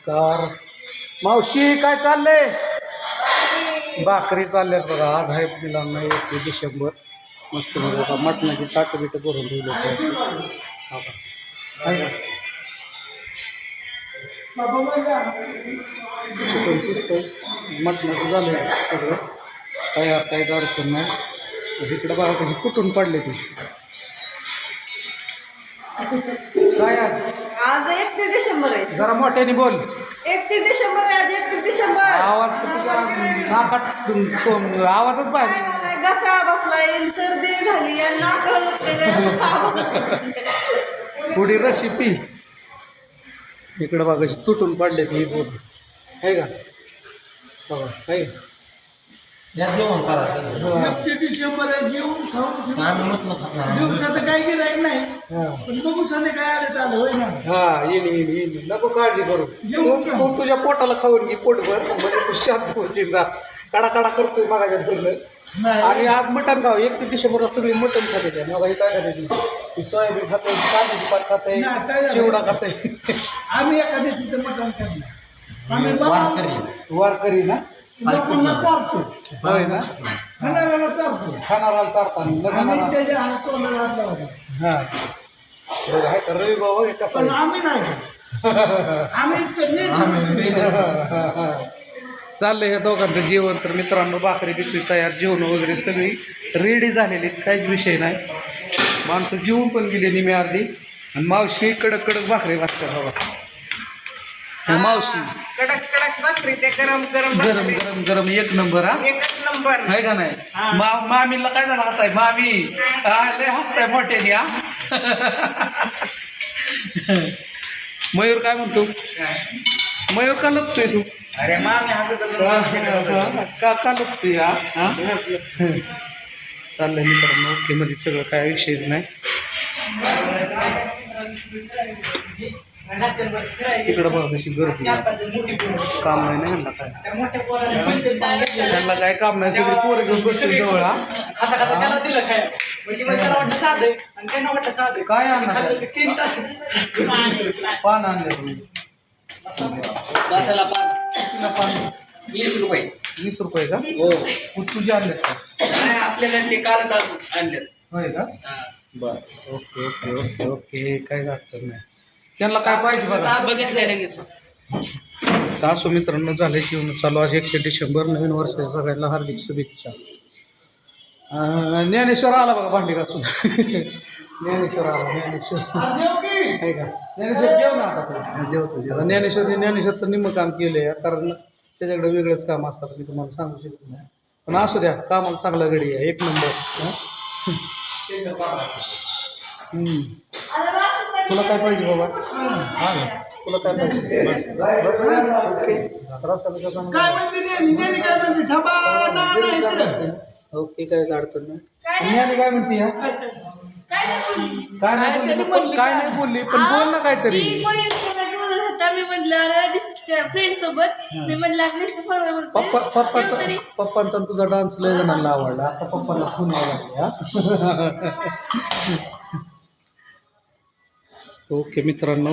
नमस्कार मावशी, काय चाललंय? भाकरी चालल्यात बघा. आज आहे मुलांना 1 डिसेंबर. मस्त बघा मटणाची ताटं बिटं करून ठेवले. मटणाचं झालं सगळं, काय काही अडचण नाही. इकडं बघा कशी कुठून पडले ती. काय आज 31 डिसेंबर आहे. जरा मोठ्याने बोल. 31 डिसेंबर आहे आज. 31 डिसेंबर. आवाज तुझा नाकात आवाजच पाहिजे. काय घसा बसलाय, सर्दी झाली आणि थोडी रेसिपी इकडं बघा कशी तुटून पडले ती बोल आहे का बघा आहे. जेवण करा. 31 डिसेंबर आहे. जेवून खाऊन आम्ही म्हटलं खाणार. दिवसाचं काही गेलं नाही, पण बघू संध्या काय आलं तर आलं होय ना. हा येईन नको काळजी करू. तू तुझ्या पोटाला खाऊन घे पोटभर, म्हणजे तू शांत होशील. जा काढा काढा करतोय मागाच्या धरलं. आणि आज मटण खाऊ. 31 डिसेंबरला सगळी मटण खाते त्या. मग हे काय खाते ती सोयाबीन खाते, कांद्याची पात खाते, चिवडा खाते. आम्ही एका दिवशीचं मटण खाल्लं. आम्ही वारकरी ना लोकांना चालतो, होय ना. खाणाऱ्याला चालतो. खाणाराला चारताना आम्ही त्याच्या तोंडाला हात लावतो. हा बरं आहे का रवी बाबा हे कसं पण आहे? आम्ही नाही. आम्ही तर चाललंय ह्या दोघांचं जेवण. तर मित्रांनो भाकरी बिकरी तयार, जेवण वगैरे सगळी रेडी झालेली, काहीच विषय नाही. माणसं जेवून पण गेली निम्मी अर्धी. आणि मावशी कडक कडक भाकरी भाजतात बाबा. मावशी कडक कडक भाकरी ते गरम गरम गरम गरम गरम एक नंबर. हा एकच नंबर आहे का नाही. मामीला काय झालं हसाय मामी लय हसताय मोठ्याने. मयूर काय म्हणतो? मयूर का लपतोय तू? अरे मामी हसत का लपतोय? हा चाललंय मित्रांनो ओके मध्ये सगळं काय विषयच नाही. तिकडं बघा कशी गर्दी. काम नाही ना ह्यांना काय. त्यांना काय काम नाही. सगळी पोरं घेऊन बसतील जवळ. काय आणणार पान आणलं तुम्ही? बसायला पान कितीला पान? 20 रुपये. 20 रुपये का? हो. तुझे आणले का? नाही, आपल्याला ते कालच आणले. होय का? बरं ओके ओके ओके ओके काय अडचण नाही. त्यांना काय पाहिजे बघा. बघितलंय लगेच. तर असो मित्रांनो झाले जेवण चालू. आज 1 डिसेंबर नवीन वर्षाच्या सगळ्यांना हार्दिक शुभेच्छा. ज्ञानेश्वर आला बघा भांडी घासून. ज्ञानेश्वर आला. ज्ञानेश्वर आहे का? ज्ञानेश्वर जेव ना आता. जेवतो. ज्ञानेश्वरचं निम्म काम केलं आहे, कारण त्याच्याकडे वेगळंच काम असतात. मी तुम्हाला सांगू शकत नाही, पण असू द्या कामाला चांगला गडी आहे. 1 नंबर. तुला काय पाहिजे बाबा? हा ना तुला काय पाहिजे? काय म्हणते नेहमी काय म्हणते थांबा ना नाही इकडं. ओके काय अडचण नाही. ज्ञानी काय म्हणते? काय नाही बोलली पण बोल ना काहीतरी. मी म्हटलं फ्रेंड सोबत मी म्हटलं पप्पांचा तुझा डान्स लय जणांना आवडला. आता पप्पांना फोन लागला. ओके मित्रांनो.